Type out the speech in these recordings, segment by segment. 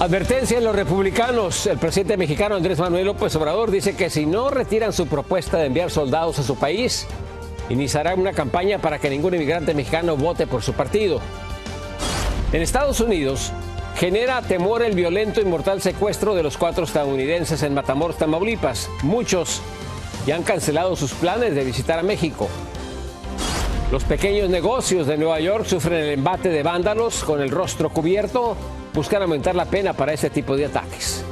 Advertencia en los republicanos. El presidente mexicano Andrés Manuel López Obrador dice que si no retiran su propuesta de enviar soldados a su país, iniciará una campaña para que ningún inmigrante mexicano vote por su partido. En Estados Unidos, genera temor el violento y mortal secuestro de los 4 estadounidenses en Matamoros, Tamaulipas. Muchos ya han cancelado sus planes de visitar a México. Los pequeños negocios de Nueva York sufren el embate de vándalos con el rostro cubierto. Buscan aumentar la pena para este tipo de ataques.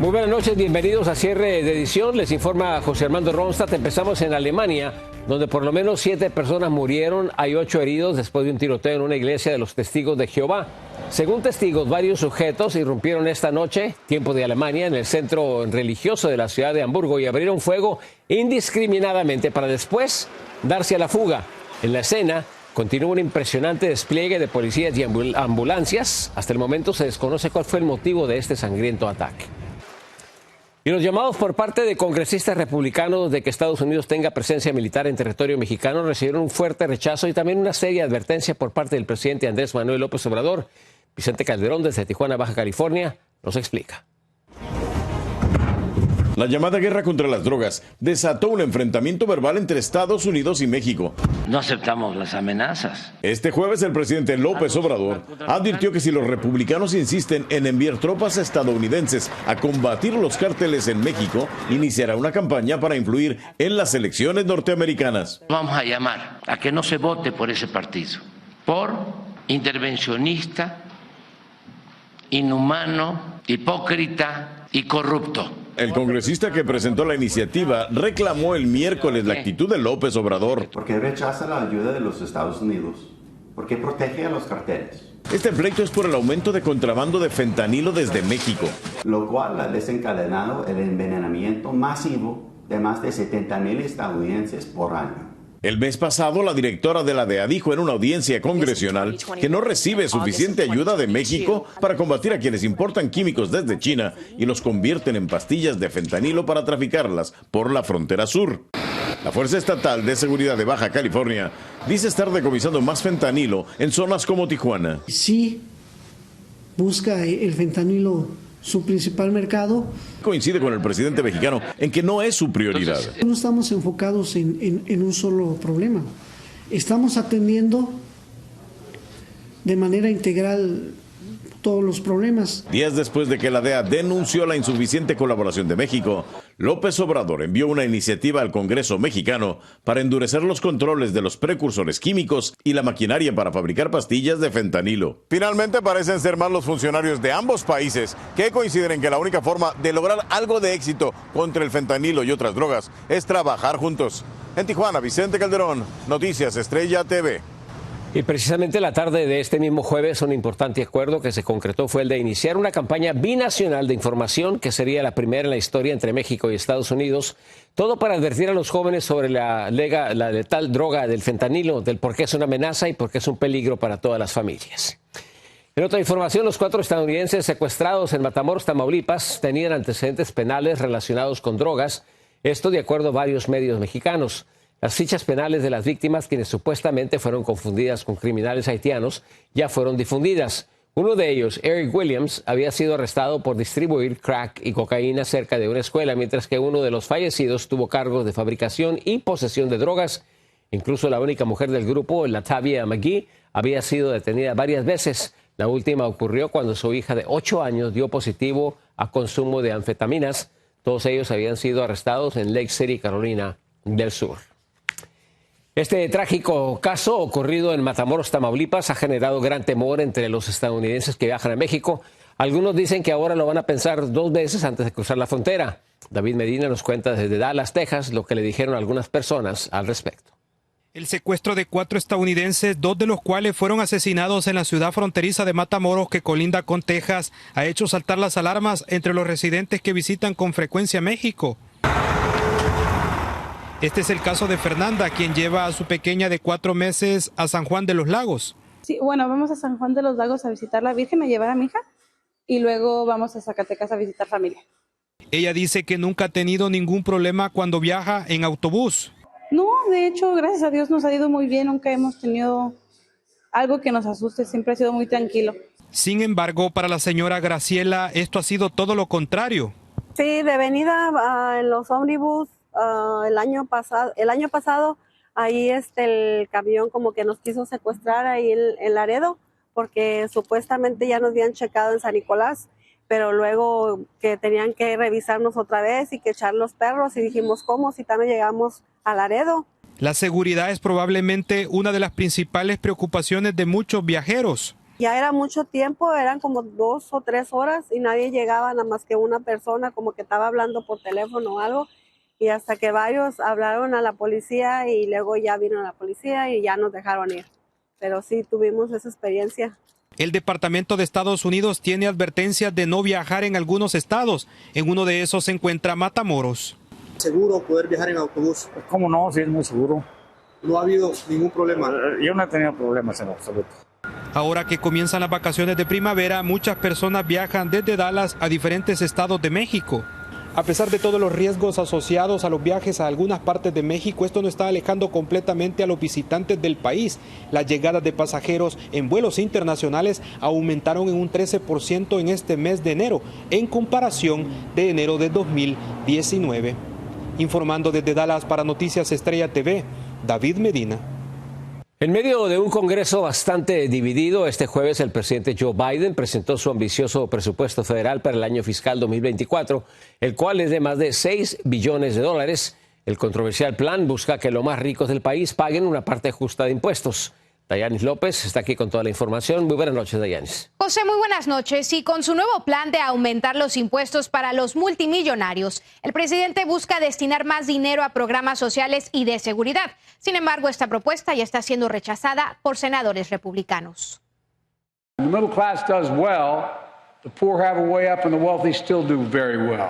Muy buenas noches, bienvenidos a cierre de edición. Les informa José Armando Ronstadt. Empezamos en Alemania, donde por lo menos 7 personas murieron. Hay 8 heridos después de un tiroteo en una iglesia de los Testigos de Jehová. Según testigos, varios sujetos irrumpieron esta noche, tiempo de Alemania, en el centro religioso de la ciudad de Hamburgo y abrieron fuego indiscriminadamente para después darse a la fuga. En la escena continúa un impresionante despliegue de policías y ambulancias. Hasta el momento se desconoce cuál fue el motivo de este sangriento ataque. Y los llamados por parte de congresistas republicanos de que Estados Unidos tenga presencia militar en territorio mexicano recibieron un fuerte rechazo y también una seria advertencia por parte del presidente Andrés Manuel López Obrador. Vicente Calderón, desde Tijuana, Baja California, nos explica. La llamada guerra contra las drogas desató un enfrentamiento verbal entre Estados Unidos y México. No aceptamos las amenazas. Este jueves el presidente López Obrador advirtió que si los republicanos insisten en enviar tropas estadounidenses a combatir los cárteles en México, iniciará una campaña para influir en las elecciones norteamericanas. Vamos a llamar a que no se vote por ese partido, por intervencionista, inhumano, hipócrita y corrupto. El congresista que presentó la iniciativa reclamó el miércoles la actitud de López Obrador. Porque rechaza la ayuda de los Estados Unidos, porque protege a los carteles. Este pleito es por el aumento de contrabando de fentanilo desde México, lo cual ha desencadenado el envenenamiento masivo de más de 70,000 estadounidenses por año. El mes pasado, la directora de la DEA dijo en una audiencia congresional que no recibe suficiente ayuda de México para combatir a quienes importan químicos desde China y los convierten en pastillas de fentanilo para traficarlas por la frontera sur. La Fuerza Estatal de Seguridad de Baja California dice estar decomisando más fentanilo en zonas como Tijuana. Sí, busca el fentanilo su principal mercado. Coincide con el presidente mexicano en que no es su prioridad. No estamos enfocados en un solo problema. Estamos atendiendo de manera integral todos los problemas. Días después de que la DEA denunció la insuficiente colaboración de México, López Obrador envió una iniciativa al Congreso mexicano para endurecer los controles de los precursores químicos y la maquinaria para fabricar pastillas de fentanilo. Finalmente parecen ser más los funcionarios de ambos países que coinciden en que la única forma de lograr algo de éxito contra el fentanilo y otras drogas es trabajar juntos. En Tijuana, Vicente Calderón, Noticias Estrella TV. Y precisamente la tarde de este mismo jueves, un importante acuerdo que se concretó fue el de iniciar una campaña binacional de información que sería la primera en la historia entre México y Estados Unidos. Todo para advertir a los jóvenes sobre la letal droga del fentanilo, del por qué es una amenaza y por qué es un peligro para todas las familias. En otra información, los 4 estadounidenses secuestrados en Matamoros, Tamaulipas, tenían antecedentes penales relacionados con drogas. Esto de acuerdo a varios medios mexicanos. Las fichas penales de las víctimas, quienes supuestamente fueron confundidas con criminales haitianos, ya fueron difundidas. Uno de ellos, Eric Williams, había sido arrestado por distribuir crack y cocaína cerca de una escuela, mientras que uno de los fallecidos tuvo cargos de fabricación y posesión de drogas. Incluso la única mujer del grupo, Latavia McGee, había sido detenida varias veces. La última ocurrió cuando su hija de 8 años dio positivo a consumo de anfetaminas. Todos ellos habían sido arrestados en Lake City, Carolina del Sur. Este trágico caso ocurrido en Matamoros, Tamaulipas, ha generado gran temor entre los estadounidenses que viajan a México. Algunos dicen que ahora lo van a pensar 2 veces antes de cruzar la frontera. David Medina nos cuenta desde Dallas, Texas, lo que le dijeron algunas personas al respecto. El secuestro de 4 estadounidenses, 2 de los cuales fueron asesinados en la ciudad fronteriza de Matamoros, que colinda con Texas, ha hecho saltar las alarmas entre los residentes que visitan con frecuencia México. Este es el caso de Fernanda, quien lleva a su pequeña de 4 meses a San Juan de los Lagos. Sí, bueno, vamos a San Juan de los Lagos a visitar la Virgen, a llevar a mi hija, y luego vamos a Zacatecas a visitar familia. Ella dice que nunca ha tenido ningún problema cuando viaja en autobús. No, de hecho, gracias a Dios nos ha ido muy bien, nunca hemos tenido algo que nos asuste, siempre ha sido muy tranquilo. Sin embargo, para la señora Graciela, esto ha sido todo lo contrario. Sí, de venida en los ómnibus el año pasado, ahí el camión como que nos quiso secuestrar ahí en Laredo, porque supuestamente ya nos habían checado en San Nicolás, pero luego que tenían que revisarnos otra vez y que echar los perros, y dijimos, ¿cómo? Si también llegamos a Laredo. La seguridad es probablemente una de las principales preocupaciones de muchos viajeros. Ya era mucho tiempo, eran como 2 o 3 horas y nadie llegaba, nada más que una persona como que estaba hablando por teléfono o algo, y hasta que varios hablaron a la policía y luego ya vino la policía y ya nos dejaron ir. Pero sí, tuvimos esa experiencia. El Departamento de Estados Unidos tiene advertencias de no viajar en algunos estados. En uno de esos se encuentra Matamoros. ¿Seguro poder viajar en autobús? ¿Cómo no? Sí, es muy seguro. ¿No ha habido ningún problema? Yo no he tenido problemas en absoluto. Ahora que comienzan las vacaciones de primavera, muchas personas viajan desde Dallas a diferentes estados de México. A pesar de todos los riesgos asociados a los viajes a algunas partes de México, esto no está alejando completamente a los visitantes del país. Las llegadas de pasajeros en vuelos internacionales aumentaron en un 13% en este mes de enero, en comparación de enero de 2019. Informando desde Dallas para Noticias Estrella TV, David Medina. En medio de un Congreso bastante dividido, este jueves el presidente Joe Biden presentó su ambicioso presupuesto federal para el año fiscal 2024, el cual es de más de $6 billones. El controversial plan busca que los más ricos del país paguen una parte justa de impuestos. Dayanis López está aquí con toda la información. Muy buenas noches, Dayanis. José, muy buenas noches. Y con su nuevo plan de aumentar los impuestos para los multimillonarios, el presidente busca destinar más dinero a programas sociales y de seguridad. Sin embargo, esta propuesta ya está siendo rechazada por senadores republicanos. The middle class does well, the poor have a way up, and the wealthy still do very well.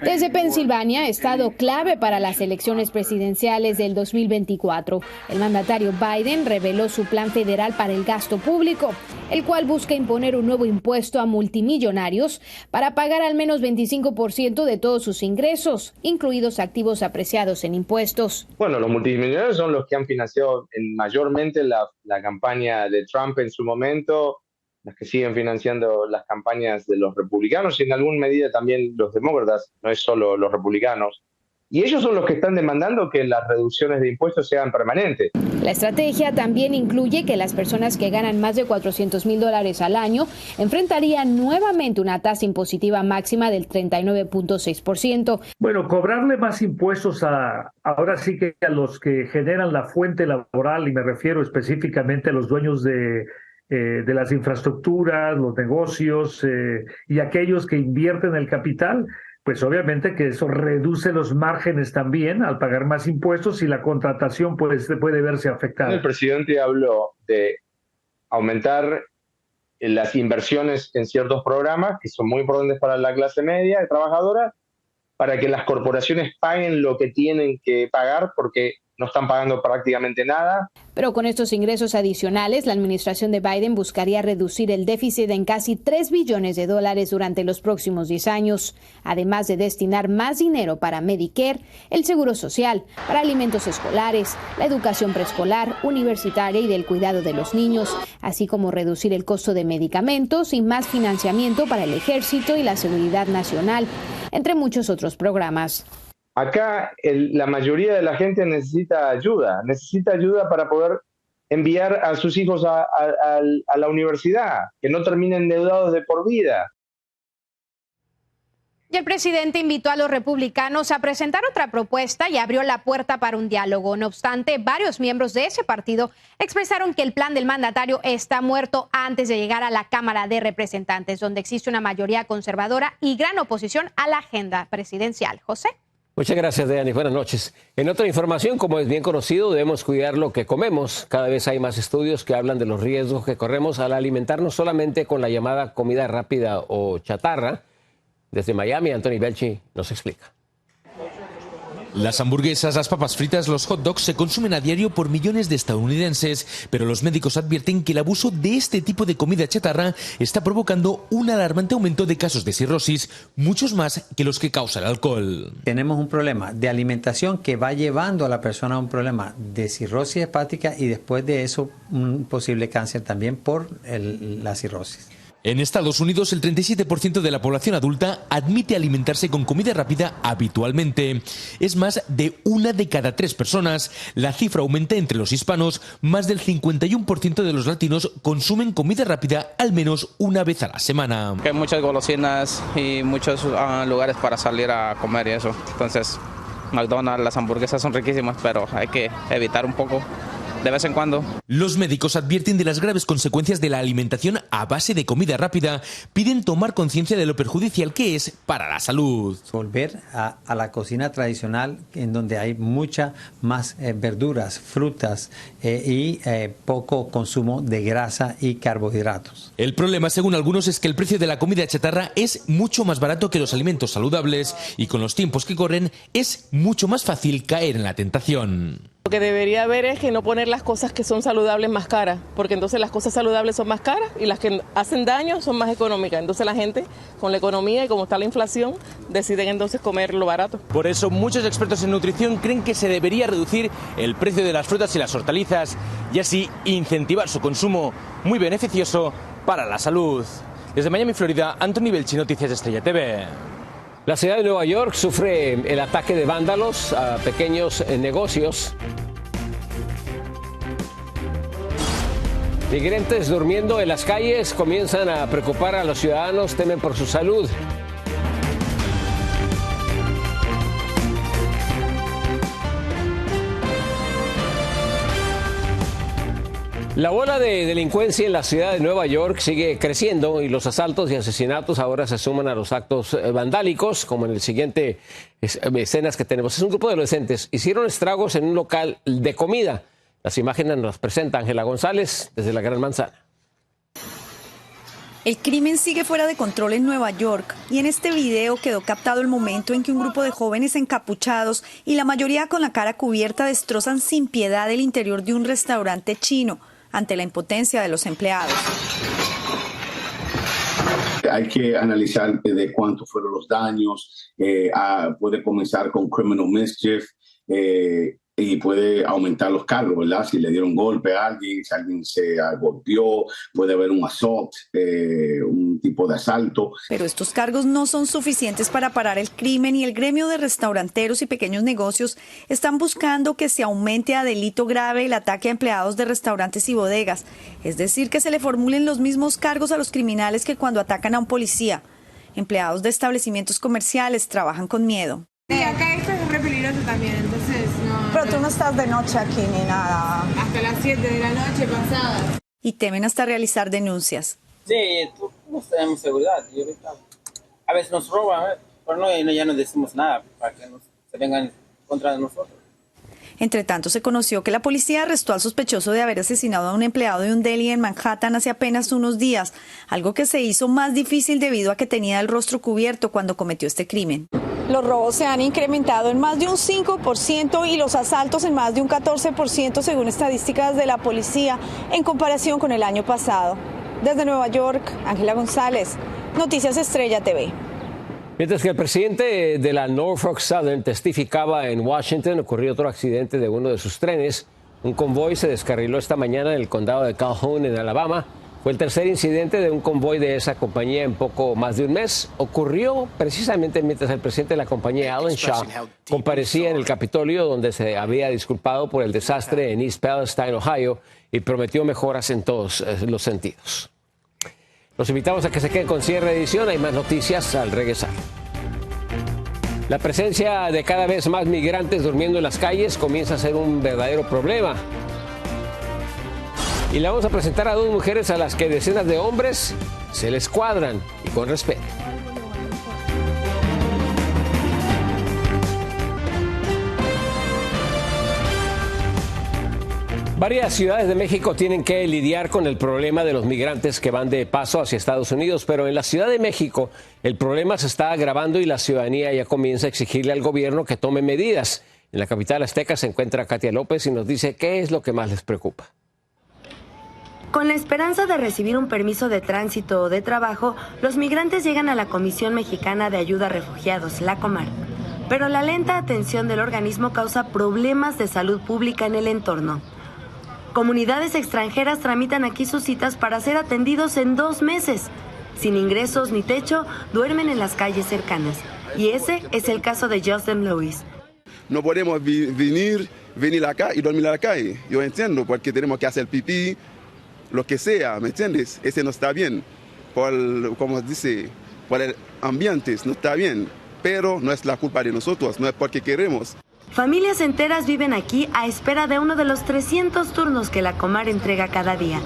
Desde Pensilvania, estado clave para las elecciones presidenciales del 2024, el mandatario Biden reveló su plan federal para el gasto público, el cual busca imponer un nuevo impuesto a multimillonarios para pagar al menos 25% de todos sus ingresos, incluidos activos apreciados en impuestos. Bueno, los multimillonarios son los que han financiado mayormente la campaña de Trump en su momento, las que siguen financiando las campañas de los republicanos y en alguna medida también los demócratas, no es solo los republicanos. Y ellos son los que están demandando que las reducciones de impuestos sean permanentes. La estrategia también incluye que las personas que ganan más de $400,000 al año enfrentarían nuevamente una tasa impositiva máxima del 39.6%. Bueno, cobrarle más impuestos ahora sí que a los que generan la fuente laboral, y me refiero específicamente a los dueños de las infraestructuras, los negocios y aquellos que invierten el capital, pues obviamente que eso reduce los márgenes también al pagar más impuestos y la contratación puede verse afectada. El presidente habló de aumentar las inversiones en ciertos programas que son muy importantes para la clase media y trabajadora, para que las corporaciones paguen lo que tienen que pagar porque no están pagando prácticamente nada. Pero con estos ingresos adicionales, la administración de Biden buscaría reducir el déficit en casi $3 billones durante los próximos 10 años, además de destinar más dinero para Medicare, el seguro social, para alimentos escolares, la educación preescolar, universitaria y del cuidado de los niños, así como reducir el costo de medicamentos y más financiamiento para el ejército y la seguridad nacional, entre muchos otros programas. Acá la mayoría de la gente necesita ayuda para poder enviar a sus hijos a la universidad, que no terminen endeudados de por vida. Y el presidente invitó a los republicanos a presentar otra propuesta y abrió la puerta para un diálogo. No obstante, varios miembros de ese partido expresaron que el plan del mandatario está muerto antes de llegar a la Cámara de Representantes, donde existe una mayoría conservadora y gran oposición a la agenda presidencial. José. Muchas gracias, Deani. Buenas noches. En otra información, como es bien conocido, debemos cuidar lo que comemos. Cada vez hay más estudios que hablan de los riesgos que corremos al alimentarnos solamente con la llamada comida rápida o chatarra. Desde Miami, Anthony Belchi nos explica. Las hamburguesas, las papas fritas, los hot dogs se consumen a diario por millones de estadounidenses, pero los médicos advierten que el abuso de este tipo de comida chatarra está provocando un alarmante aumento de casos de cirrosis, muchos más que los que causa el alcohol. Tenemos un problema de alimentación que va llevando a la persona a un problema de cirrosis hepática y después de eso un posible cáncer también por la cirrosis. En Estados Unidos, el 37% de la población adulta admite alimentarse con comida rápida habitualmente. Es más de 1 de cada 3 personas. La cifra aumenta entre los hispanos. Más del 51% de los latinos consumen comida rápida al menos una vez a la semana. Hay muchas golosinas y muchos lugares para salir a comer y eso. Entonces, McDonald's, las hamburguesas son riquísimas, pero hay que evitar un poco de vez en cuando. Los médicos advierten de las graves consecuencias de la alimentación a base de comida rápida. Piden tomar conciencia de lo perjudicial que es para la salud. Volver a la cocina tradicional, en donde hay mucha más verduras, frutas y poco consumo de grasa y carbohidratos. El problema, según algunos, es que el precio de la comida chatarra es mucho más barato que los alimentos saludables y con los tiempos que corren es mucho más fácil caer en la tentación. Lo que debería haber es que no poner las cosas que son saludables más caras, porque entonces las cosas saludables son más caras y las que hacen daño son más económicas. Entonces la gente, con la economía y como está la inflación, deciden entonces comer lo barato. Por eso muchos expertos en nutrición creen que se debería reducir el precio de las frutas y las hortalizas y así incentivar su consumo, muy beneficioso para la salud. Desde Miami, Florida, Anthony Belchi, Noticias Estrella TV. La ciudad de Nueva York sufre el ataque de vándalos a pequeños negocios. Migrantes durmiendo en las calles comienzan a preocupar a los ciudadanos, temen por su salud. La ola de delincuencia en la ciudad de Nueva York sigue creciendo y los asaltos y asesinatos ahora se suman a los actos vandálicos, como en el siguiente escenas que tenemos. Es un grupo de adolescentes. Hicieron estragos en un local de comida. Las imágenes nos presenta Ángela González desde la Gran Manzana. El crimen sigue fuera de control en Nueva York y en este video quedó captado el momento en que un grupo de jóvenes encapuchados y la mayoría con la cara cubierta destrozan sin piedad el interior de un restaurante chino ante la impotencia de los empleados. Hay que analizar de cuántos fueron los daños, puede comenzar con criminal mischief y puede aumentar los cargos, ¿verdad? Si le dieron golpe a alguien, si alguien se golpeó, puede haber un assault, un tipo de asalto. Pero estos cargos no son suficientes para parar el crimen y el gremio de restauranteros y pequeños negocios están buscando que se aumente a delito grave el ataque a empleados de restaurantes y bodegas. Es decir, que se le formulen los mismos cargos a los criminales que cuando atacan a un policía. Empleados de establecimientos comerciales trabajan con miedo. Sí, acá esto es re peligroso también, entonces no... Pero tú no estás de noche aquí ni nada. Hasta las 7 de la noche pasadas. Y temen hasta realizar denuncias. Sí, no tenemos seguridad. A veces nos roban, pero ya no decimos nada para que se vengan contra nosotros. Entre tanto, se conoció que la policía arrestó al sospechoso de haber asesinado a un empleado de un deli en Manhattan hace apenas unos días, algo que se hizo más difícil debido a que tenía el rostro cubierto cuando cometió este crimen. Los robos se han incrementado en más de un 5% y los asaltos en más de un 14% según estadísticas de la policía en comparación con el año pasado. Desde Nueva York, Ángela González, Noticias Estrella TV. Mientras que el presidente de la Norfolk Southern testificaba en Washington, ocurrió otro accidente de uno de sus trenes. Un convoy se descarriló esta mañana en el condado de Calhoun, en Alabama. Fue el tercer incidente de un convoy de esa compañía en poco más de un mes. Ocurrió precisamente mientras el presidente de la compañía, Alan Shaw, comparecía en el Capitolio, donde se había disculpado por el desastre en East Palestine, Ohio, y prometió mejoras en todos los sentidos. Los invitamos a que se queden con Cierre Edición. Hay más noticias al regresar. La presencia de cada vez más migrantes durmiendo en las calles comienza a ser un verdadero problema. Y le vamos a presentar a dos mujeres a las que decenas de hombres se les cuadran y con respeto. Varias ciudades de México tienen que lidiar con el problema de los migrantes que van de paso hacia Estados Unidos, pero en la Ciudad de México el problema se está agravando y la ciudadanía ya comienza a exigirle al gobierno que tome medidas. En la capital azteca se encuentra Katia López y nos dice qué es lo que más les preocupa. Con la esperanza de recibir un permiso de tránsito o de trabajo, los migrantes llegan a la Comisión Mexicana de Ayuda a Refugiados, la Comar. Pero la lenta atención del organismo causa problemas de salud pública en el entorno. Comunidades extranjeras tramitan aquí sus citas para ser atendidos en 2 meses. Sin ingresos ni techo, duermen en las calles cercanas. Y ese es el caso de Justin Lewis. No podemos venir acá y dormir en la calle. Yo entiendo, porque tenemos que hacer pipí, lo que sea, ¿me entiendes? Ese no está bien. Como dice, por el ambiente no está bien. Pero no es la culpa de nosotros, no es porque queremos. Familias enteras viven aquí a espera de uno de los 300 turnos que la Comar entrega cada día.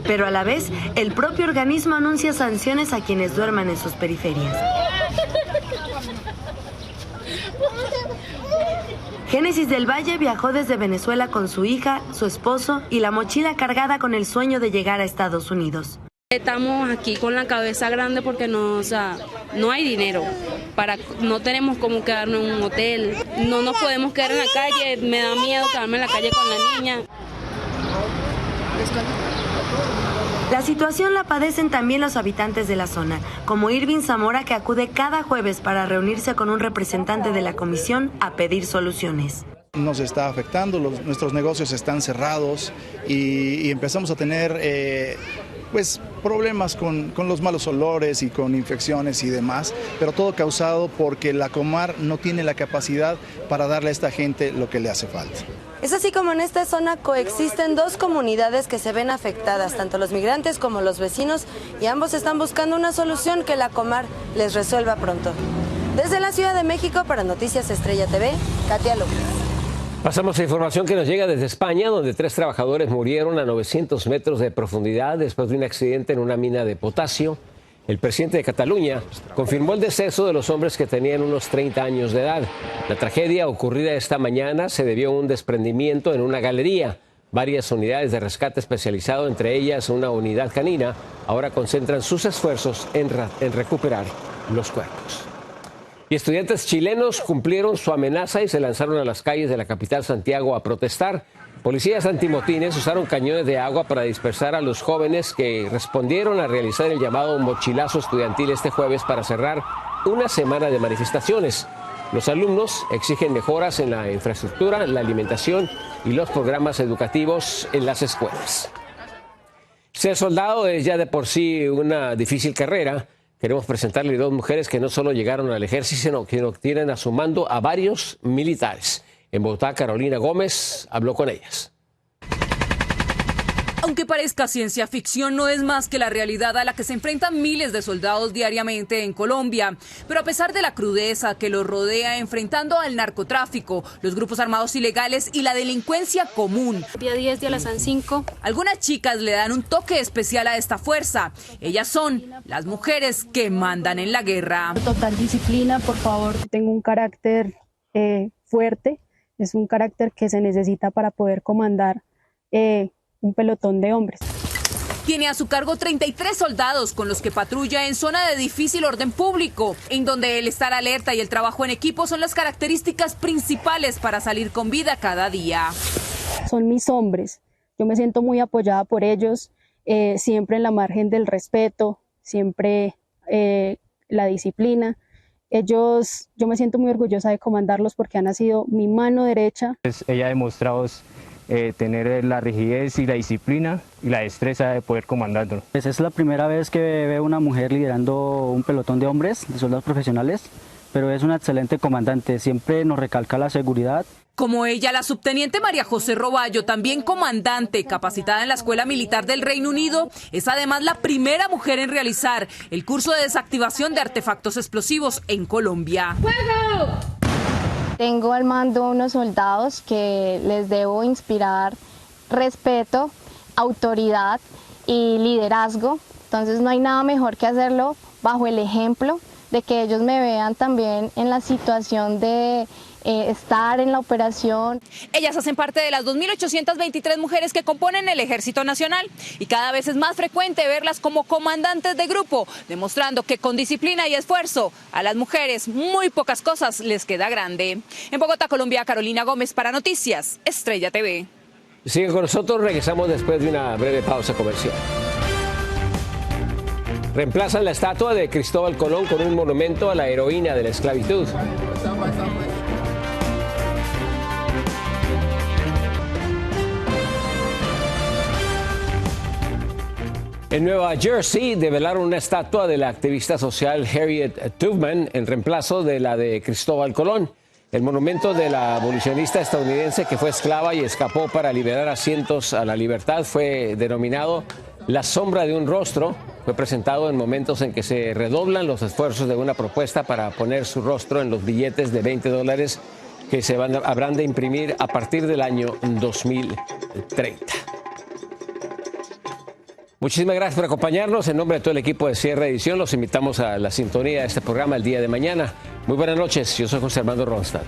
Pero a la vez, el propio organismo anuncia sanciones a quienes duerman en sus periferias. Génesis del Valle viajó desde Venezuela con su hija, su esposo y la mochila cargada con el sueño de llegar a Estados Unidos. Estamos aquí con la cabeza grande porque no hay dinero, no tenemos cómo quedarnos en un hotel, no nos podemos quedar en la calle, me da miedo quedarme en la calle con la niña. La situación la padecen también los habitantes de la zona, como Irving Zamora, que acude cada jueves para reunirse con un representante de la comisión a pedir soluciones. Nos está afectando, nuestros negocios están cerrados y empezamos a tener problemas con los malos olores y con infecciones y demás, pero todo causado porque la Comar no tiene la capacidad para darle a esta gente lo que le hace falta. Es así como en esta zona coexisten 2 comunidades que se ven afectadas, tanto los migrantes como los vecinos, y ambos están buscando una solución que la Comar les resuelva pronto. Desde la Ciudad de México, para Noticias Estrella TV, Katia López. Pasamos a información que nos llega desde España, donde 3 trabajadores murieron a 900 metros de profundidad después de un accidente en una mina de potasio. El presidente de Cataluña confirmó el deceso de los hombres que tenían unos 30 años de edad. La tragedia ocurrida esta mañana se debió a un desprendimiento en una galería. Varias unidades de rescate especializado, entre ellas una unidad canina, ahora concentran sus esfuerzos en recuperar los cuerpos. Y estudiantes chilenos cumplieron su amenaza y se lanzaron a las calles de la capital Santiago a protestar. Policías antimotines usaron cañones de agua para dispersar a los jóvenes que respondieron a realizar el llamado mochilazo estudiantil este jueves para cerrar una semana de manifestaciones. Los alumnos exigen mejoras en la infraestructura, la alimentación y los programas educativos en las escuelas. Ser soldado es ya de por sí una difícil carrera. Queremos presentarle 2 mujeres que no solo llegaron al ejército, sino que tienen a su mando a varios militares. En Bogotá, Carolina Gómez habló con ellas. Aunque parezca ciencia ficción, no es más que la realidad a la que se enfrentan miles de soldados diariamente en Colombia. Pero a pesar de la crudeza que los rodea enfrentando al narcotráfico, los grupos armados ilegales y la delincuencia común, día 10 de la San 5, algunas chicas le dan un toque especial a esta fuerza. Ellas son las mujeres que mandan en la guerra. Total disciplina, por favor. Tengo un carácter fuerte, es un carácter que se necesita para poder comandar un pelotón de hombres. Tiene a su cargo 33 soldados con los que patrulla en zona de difícil orden público, en donde el estar alerta y el trabajo en equipo son las características principales para salir con vida cada día. Son mis hombres, yo me siento muy apoyada por ellos, siempre en la margen del respeto, siempre la disciplina. Yo me siento muy orgullosa de comandarlos porque han sido mi mano derecha. Ella ha demostrado tener la rigidez y la disciplina y la destreza de poder comandarlo. Pues es la primera vez que veo una mujer liderando un pelotón de hombres, de soldados profesionales, pero es una excelente comandante, siempre nos recalca la seguridad. Como ella, la subteniente María José Roballo, también comandante, capacitada en la Escuela Militar del Reino Unido, es además la primera mujer en realizar el curso de desactivación de artefactos explosivos en Colombia. ¡Fuego! Tengo al mando unos soldados que les debo inspirar respeto, autoridad y liderazgo. Entonces no hay nada mejor que hacerlo bajo el ejemplo de que ellos me vean también en la situación de estar en la operación. Ellas hacen parte de las 2.823 mujeres que componen el Ejército Nacional y cada vez es más frecuente verlas como comandantes de grupo, demostrando que con disciplina y esfuerzo a las mujeres muy pocas cosas les queda grande. En Bogotá, Colombia, Carolina Gómez para Noticias Estrella TV. Siguen con nosotros, regresamos después de una breve pausa comercial. Reemplazan la estatua de Cristóbal Colón con un monumento a la heroína de la esclavitud. En Nueva Jersey develaron una estatua de la activista social Harriet Tubman en reemplazo de la de Cristóbal Colón. El monumento de la abolicionista estadounidense que fue esclava y escapó para liberar a cientos a la libertad fue denominado La sombra de un rostro. Fue presentado en momentos en que se redoblan los esfuerzos de una propuesta para poner su rostro en los billetes de $20 que habrán de imprimir a partir del año 2030. Muchísimas gracias por acompañarnos. En nombre de todo el equipo de Cierre Edición, los invitamos a la sintonía de este programa el día de mañana. Muy buenas noches. Yo soy José Armando Ronstadt.